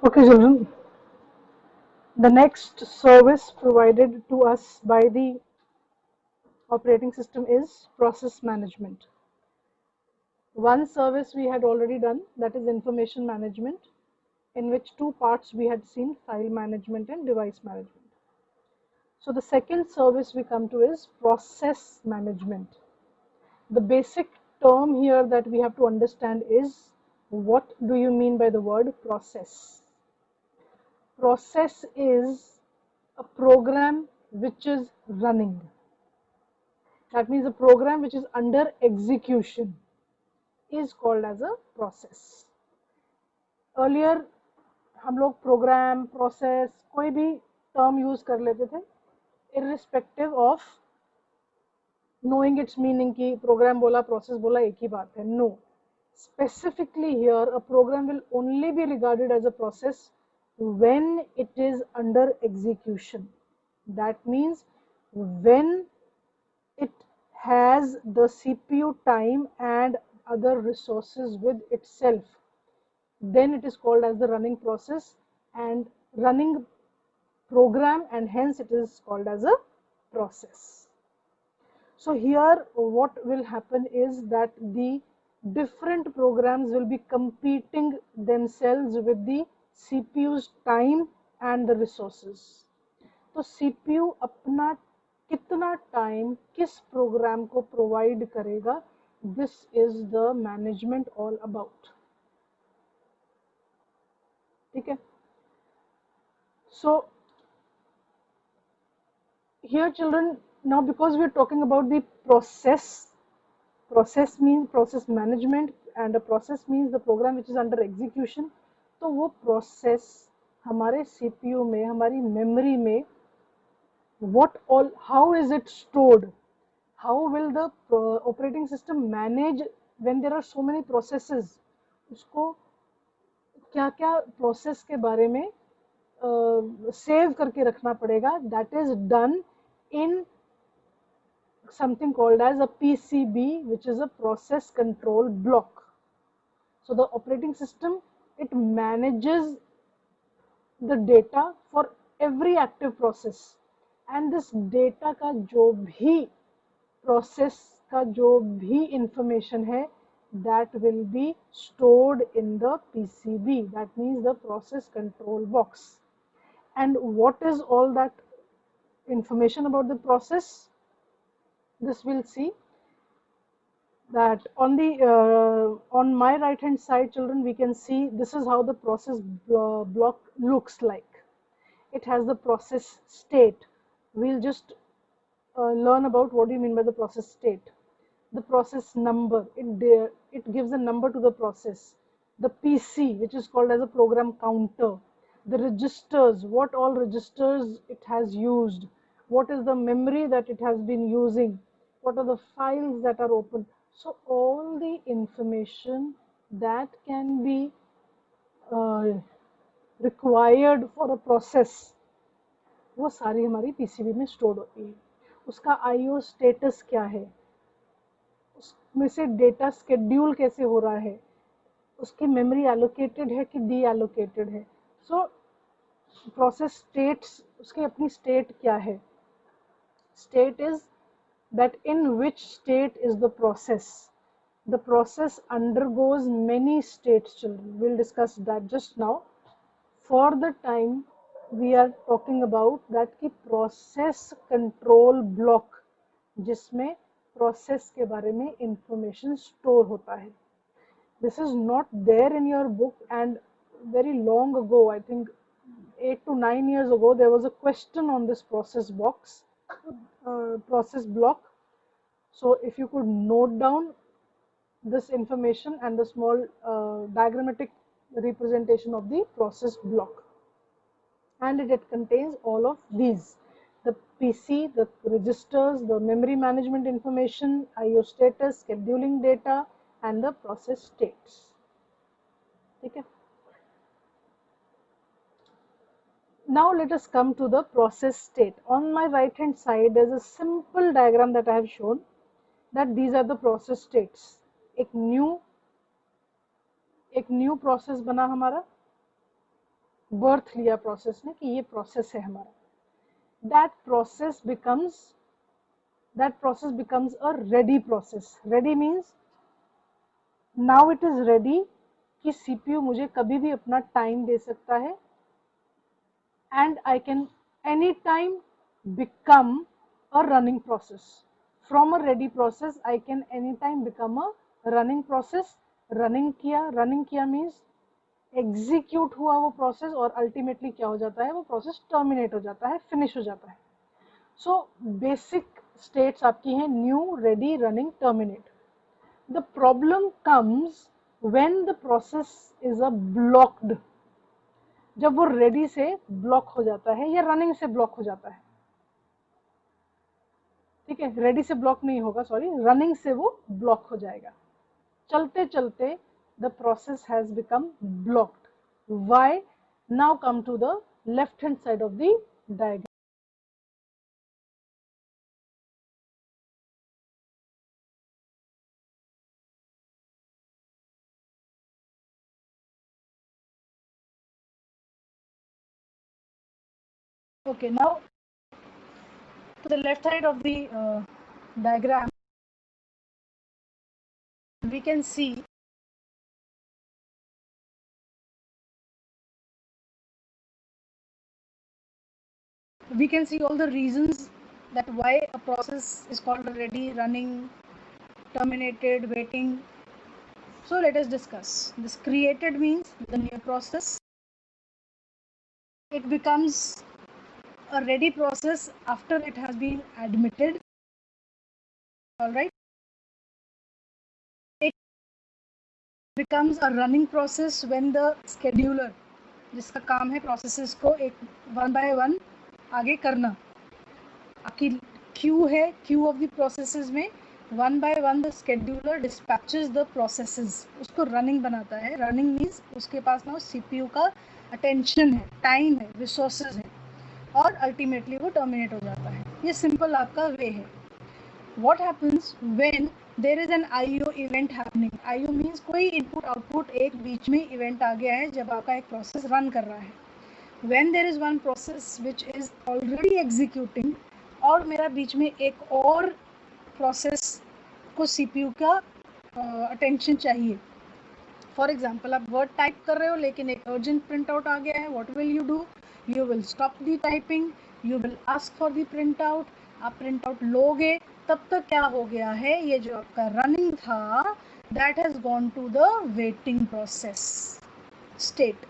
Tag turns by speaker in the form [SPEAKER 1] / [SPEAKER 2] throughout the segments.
[SPEAKER 1] Okay, children, the next service provided to us by the operating system is process management. One service we had already done, that is information management, in which two parts we had seen: file management and device management. So the second service we come to is process management. The basic term here that we have to understand is, what do you mean by the word process? Process is a program which is running. That means a program which is under execution is called as a process. Earlier हम लोग program, process कोई भी term use कर लेते थे irrespective of knowing its meaning कि program बोला process बोला एक ही बात है. No. Specifically here, a program will only be regarded as a process when it is under execution. That means when it has the CPU time and other resources with itself, then it is called as the running process and running program, and hence it is called as a process. So here what will happen is that the different programs will be competing themselves with the CPU's time and the resources. तो CPU अपना कितना time किस programme को provide करेगा, this is the management all about. ठीक है. सो here children, now because we are talking about the process means process management and a process means the program which is under execution. तो वो process हमारे CPU में, हमारी memory में, what all, how is it stored, how will the operating system manage when there are so many processes, उसको क्या क्या process के बारे में सेव करके रखना पड़ेगा. That is done in something called as a PCB, which is a process control block. So the operating system, it manages the data for every active process, and this data का जो भी process का जो भी information है, that will be stored in the PCB, that means the process control box. And what is all that information about the process? This we'll see. That on the on my right hand side, children, we can see this is how the process block looks like. It has the process state. We'll just learn about what do you mean by the process state. The process number, it gives a number to the process. The PC, which is called as a program counter. The registers, what all registers it has used. What is the memory that it has been using. What are the files that are open. So all the information that can be required for a process, वो सारी हमारी PCB में store होती है. उसका IO status क्या है, उसमें से डेटा स्केड्यूल कैसे हो रहा है, उसकी मेमोरी एलोकेटेड है कि डी एलोकेटेड है. सो प्रोसेस स्टेट्स, उसकी अपनी स्टेट क्या है. State is that in which state is the process. The process undergoes many states, children. We'll discuss that just now. For the time we are talking about that कि process control block, जिसमें process के बारे में information store होता है. This is not there in your book, and very long ago, I think 8 to 9 years ago, there was a question on this process box, process block. So if you could note down this information and the small diagrammatic representation of the process block, and it contains all of these: the PC, the registers, the memory management information, IO status, scheduling data, and the process states. Okay. Now let us come to the process state. On my right hand side, there is a simple diagram that I have shown, that these are the process states. एक new process बना हमारा, birth लिया process ने कि ये process है हमारा, that process becomes a ready process. Ready means now it is ready कि CPU मुझे कभी भी अपना टाइम दे सकता है, and I can anytime become a running process. From a ready process I can anytime become a running process. running किया means execute हुआ वो प्रोसेस, और अल्टीमेटली क्या हो जाता है, वो प्रोसेस टर्मिनेट हो जाता है, फिनिश हो जाता है. सो बेसिक स्टेट्स आपकी हैं new, ready, running, terminate. The problem comes when the process is a blocked. जब वो रेडी से ब्लॉक हो जाता है या रनिंग से ब्लॉक हो जाता है, ठीक है, रेडी से ब्लॉक नहीं होगा, सॉरी, रनिंग से वो ब्लॉक हो जाएगा. चलते चलते the process has become blocked. Why? Now come to the left hand side of the diagram. Okay, now to the left side of the diagram, we can see all the reasons that why a process is called ready, running, terminated, waiting. So let us discuss. This created means the new process. It becomes a ready process after it has been admitted. All right. It becomes a running process when the scheduler, जिसका काम है processes को एक one by one आगे करना, आपकी Q है, Q of the processes में one by one the scheduler dispatches the processes, उसको रनिंग बनाता है. रनिंग मीन्स उसके पास ना सीपीयू का अटेंशन है, टाइम है, रिसोर्सेज है, और अल्टीमेटली वो टर्मिनेट हो जाता है. ये सिंपल आपका वे है. What happens when there is an IO event happening? IO means कोई इनपुट आउटपुट एक बीच में इवेंट आ गया है जब आपका एक प्रोसेस रन कर रहा है. When there is one process which is already executing और मेरा बीच में एक और प्रोसेस को CPU का अटेंशन चाहिए. फॉर एग्जाम्पल आप वर्ड टाइप कर रहे हो लेकिन एक अर्जेंट प्रिंट आउट आ गया है. What will you do? You will stop the typing, you will ask for the print out. आप प्रिंट आउट लोगे, तब तक क्या हो गया है, ये जो आपका रनिंग था that has gone to the waiting process state.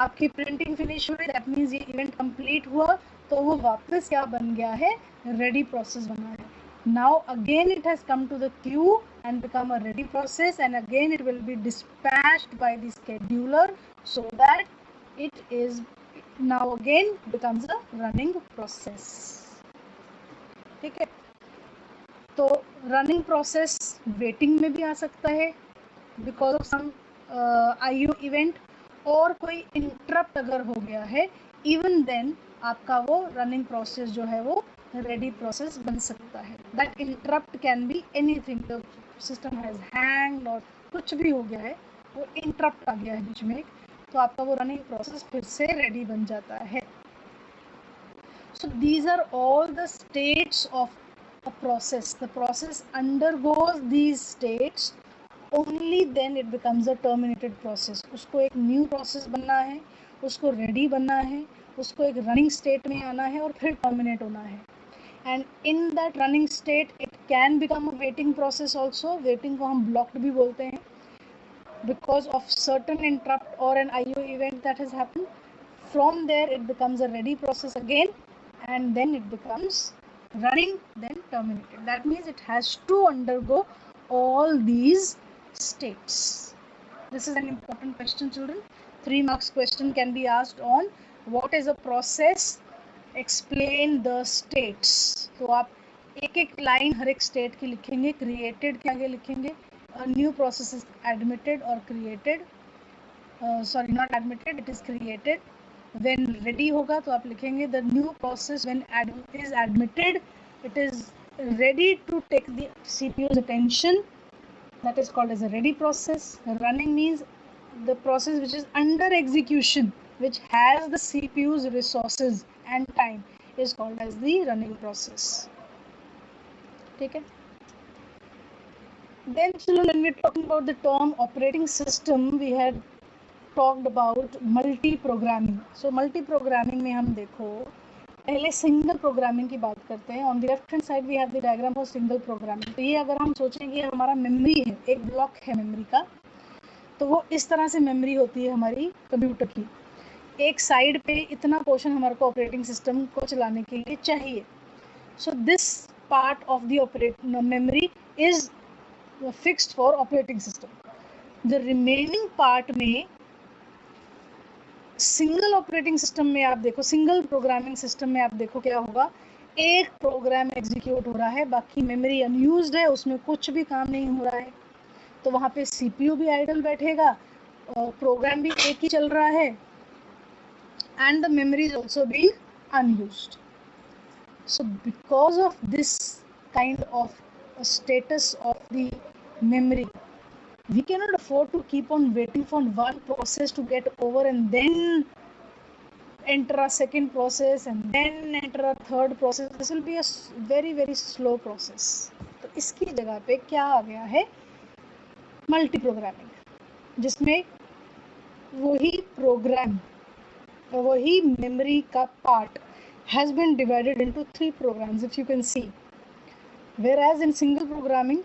[SPEAKER 1] आपकी प्रिंटिंग फिनिश हुई, दैट मीन्स ये इवेंट कंप्लीट हुआ, तो वो वापस क्या बन गया है, रेडी प्रोसेस बना है. Now again it has come to the queue and become a ready process, and again it will be dispatched by the scheduler so that it is now again becomes a running process. ठीक है, तो running process waiting में भी आ सकता है because of some IO event, और कोई इंटरप्ट अगर हो गया है, इवन देन आपका वो रनिंग प्रोसेस जो है वो रेडी प्रोसेस बन सकता है. That interrupt can be anything, the system has hanged और कुछ भी हो गया है, वो इंटरप्ट आ गया है बीच में, तो आपका वो रनिंग प्रोसेस फिर से रेडी बन जाता है. So these are all the states of a process. The process undergoes these states, only then it becomes a terminated process. उसको एक न्यू प्रोसेस बनना है, उसको रेडी बनना है, उसको एक रनिंग स्टेट में आना है और फिर टर्मिनेट होना है. And in that running state it can become a waiting process also. Waiting को हम ब्लॉक्ड भी बोलते हैं बिकॉज ऑफ सर्टन इंटरप्ट और an IO event that has happen. From there it becomes a ready process again, and then it becomes running, then terminated. That means it has to undergo all these states. This is an important question, children. 3 marks question can be asked on what is a process, explain the states. तो आप एक एक line हर एक state की लिखेंगे. Created के आगे लिखेंगे न्यू प्रोसेस इज एडमिटेड और created, sorry not admitted, it is created. when ready होगा तो आप लिखेंगे the new process when is admitted, it is ready to take the CPU's attention, that is called as a ready process. Running means the process which is under execution, which has the CPU's resources and time is called as the running process. ठीक है. Then children, when we're talking about the term operating system, we had talked about multi-programming. So multi-programming में हम देखो पहले single programming की बात करते हैं. On the left hand side we have the diagram for single programming. तो ये अगर हम सोचें कि हमारा मेमोरी है, एक ब्लॉक है मेमोरी का, तो वो इस तरह से मेमोरी होती है हमारी कंप्यूटर की. एक साइड पे इतना पोर्शन हमारे को ऑपरेटिंग सिस्टम को चलाने के लिए चाहिए. So this part of the memory is fixed for operating system. The remaining part में सिंगल ऑपरेटिंग सिस्टम में आप देखो, सिंगल प्रोग्रामिंग सिस्टम में आप देखो क्या होगा. एक प्रोग्राम एग्जीक्यूट हो रहा है, बाकी मेमोरी अनयूज्ड है, उसमें कुछ भी काम नहीं हो रहा है. तो वहाँ पे सीपीयू भी आइडल बैठेगा और प्रोग्राम भी एक ही चल रहा है, and the memory is also being unused. So because of this kind of status of the memory, we cannot afford to keep on waiting for one process to get over and then enter a second process and then enter a third process. This will be a very very slow process. तो इसकी जगह पे क्या आ गया है, multi programming, जिसमें वही programme, वही मेमोरी का part has been divided into 3 programs, if you can see. Whereas in single programming,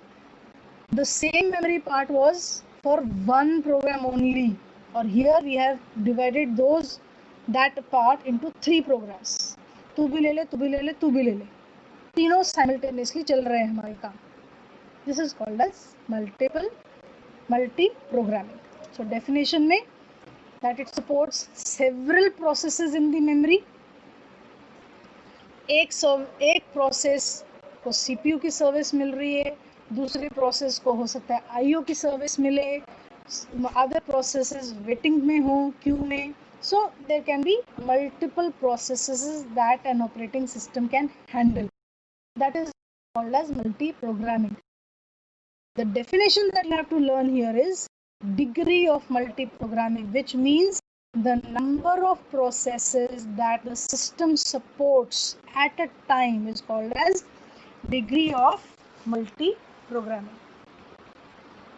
[SPEAKER 1] the same memory part was for one program only, or here we have divided that part into 3 programs. तू भी ले ले, तू भी ले ले, तू भी ले ले, तीनों simultaneously चल रहे हैं हमारे काम. This is called as multi programming. So definition में that it supports several processes in the memory. एक प्रोसेस को सीपीयू की सर्विस मिल रही है, दूसरे प्रोसेस को हो सकता है आईओ की सर्विस मिले, अदर प्रोसेसेस वेटिंग में हो, क्यू में. So there can be multiple processes that an operating system can handle. That is called as multi programming. The definition that you have to learn here is degree of multi-programming, which means the number of processes that the system supports at a time is called as degree of multi-programming.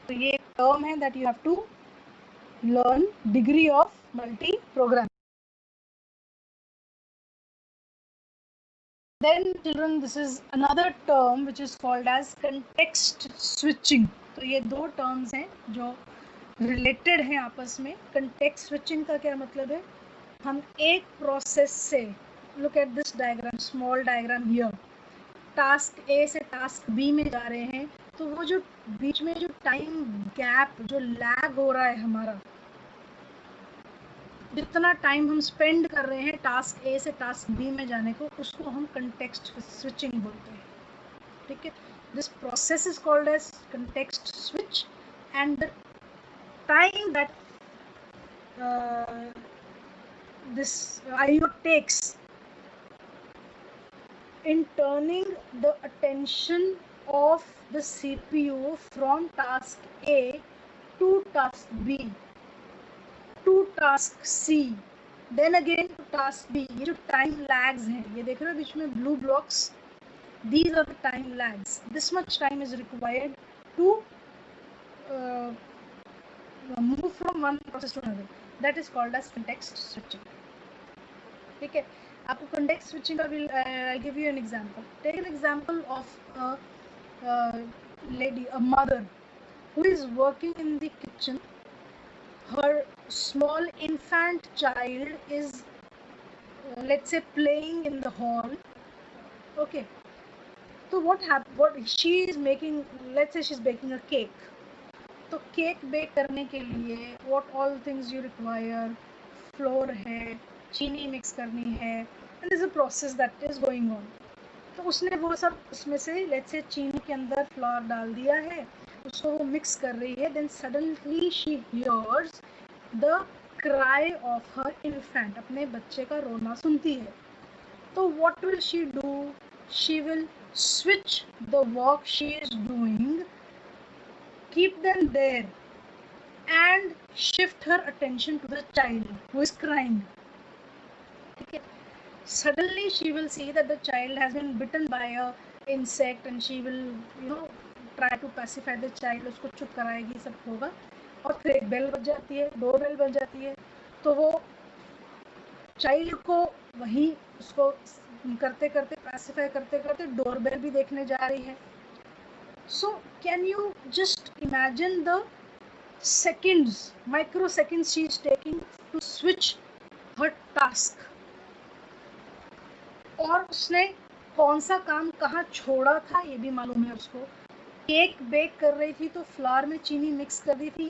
[SPEAKER 1] तो ये एक term है that you have to learn, degree of multi-programming. Then children, this is another term which is called as context switching. तो ये दो terms हैं जो related है आपस में. कंटेक्स्ट स्विचिंग का क्या मतलब है, हम एक प्रोसेस से, look at this diagram, small diagram here, task A से टास्क बी में जा रहे हैं, तो वो जो बीच में जो टाइम गैप, जो लैग हो रहा है हमारा, जितना टाइम हम स्पेंड कर रहे हैं टास्क ए से टास्क बी में जाने को, उसको हम कंटेक्स्ट स्विचिंग बोलते हैं. ठीक है. This process is called as context switch, and the time that this IO takes in turning the attention of the CPU from task A to task B to task C, then again to task B. ये जो time lags हैं, ये देख रहे हो बीच में blue blocks, these are the time lags. This much time is required to move from one process to another. That is called as context switching. ठीक है. आपको context switching का will I'll give you an example. Take an example of a lady, a mother who is working in the kitchen. Her small infant child is let's say playing in the hall. Okay. So what she is making, let's say she's baking a cake. तो cake bake करने के लिए what all things you require, floor है, चीनी mix करनी है, and this a process that is going on. तो उसने वो सब उसमें से लेट्स से चीनी के अंदर फ्लोर डाल दिया है, उसको वो मिक्स कर रही है. Then suddenly she hears the cry of her infant, अपने बच्चे का रोना सुनती है. तो what will she do, she will switch the work she is doing, keep them there, and shift her attention to the child who is crying. Okay. Suddenly she will see that the child has been bitten by a insect and she will try to pacify the child, उसको चुप कराएगी, सब होगा. और फिर एक bell बज जाती है, डोर बेल बज जाती है, तो वो चाइल्ड को वही उसको करते करते पैसिफाई करते करते डोर बेल भी देखने जा रही है. So can you just imagine the seconds, microseconds she is taking to switch her task. और उसने कौन सा काम कहाँ छोड़ा था ये भी मालूम है उसको. केक बेक कर रही थी तो फ्लावर में चीनी मिक्स कर दी थी,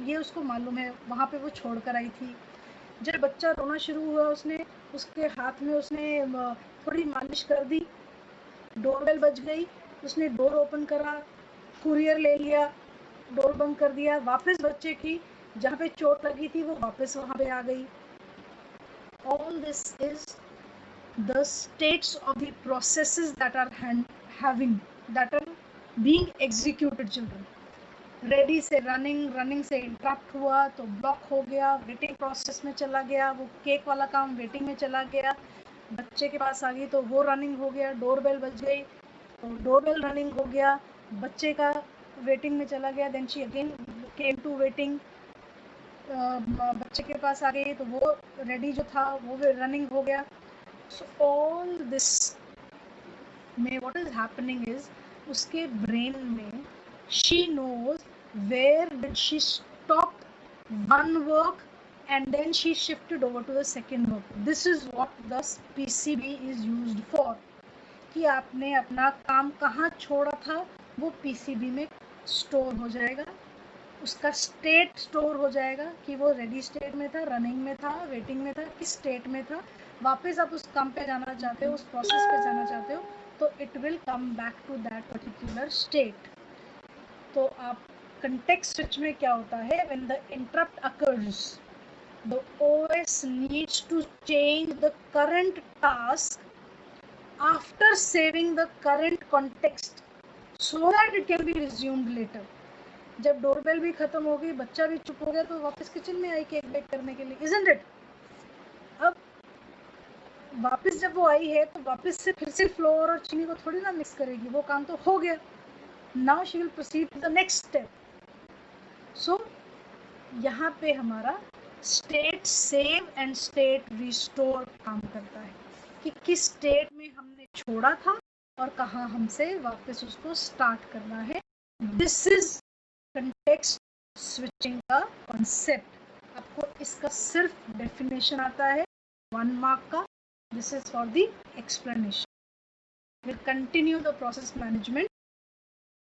[SPEAKER 1] ये उसको मालूम है, वहाँ पे वो छोड़ कर आई थी. जब बच्चा रोना शुरू हुआ उसने उसके हाथ में उसने थोड़ी मालिश कर दी, डोरबेल बज गई, उसने डोर ओपन करा, कुरियर ले लिया, डोर बंद कर दिया, वापस बच्चे की जहाँ पे चोट लगी थी वो वापस वहाँ पे आ गई. All this is the states of the processes that are being executed children. Ready से रनिंग से इंटरप्ट हुआ तो ब्लॉक हो गया, वेटिंग प्रोसेस में चला गया, वो केक वाला काम वेटिंग में चला गया, बच्चे के पास आ गई तो वो रनिंग हो गया, डोरबेल बज गई तो डोरबेल रनिंग हो गया, बच्चे का वेटिंग में चला गया, then she again came to waiting, बच्चे के पास आ गई तो वो रेडी जो था वो रनिंग हो गया. सो ऑल दिस में व्हाट इज हैपनिंग इज उसके ब्रेन में she knows where did she stop one work and then she shifted over to the second work. This is what the PCB is used for. कि आपने अपना काम कहाँ छोड़ा था वो PCB में स्टोर हो जाएगा, उसका स्टेट स्टोर हो जाएगा कि वो रेडी स्टेट में था, रनिंग में था, वेटिंग में था, किस स्टेट में था. वापस आप उस काम पे जाना चाहते हो, उस प्रोसेस पे जाना चाहते हो तो it will come back to that particular state. तो आप कंटेक्स्ट स्विच में क्या होता है, when the interrupt occurs the OS needs to change the current task after saving the current context so that it can be resumed later. जब doorbell भी खत्म हो गई, बच्चा भी चुप हो गया तो वापस किचन में आई केक बेक करने के लिए, isn't it? अब वापस जब वो आई है तो वापस से फिर से फ्लोर और चीनी को थोड़ी ना मिक्स करेगी, वो काम तो हो गया. Now she will proceed to the next step. So यहाँ पे हमारा state save and state restore काम करता है कि किस स्टेट में हमने छोड़ा था और कहाँ हमसे वापस उसको स्टार्ट करना है. दिस इज कंटेक्स्ट स्विचिंग का कॉन्सेप्ट. आपको इसका सिर्फ डेफिनेशन आता है 1 मार्क का. This is for the explanation. Will continue the process management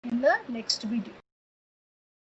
[SPEAKER 1] in the next video.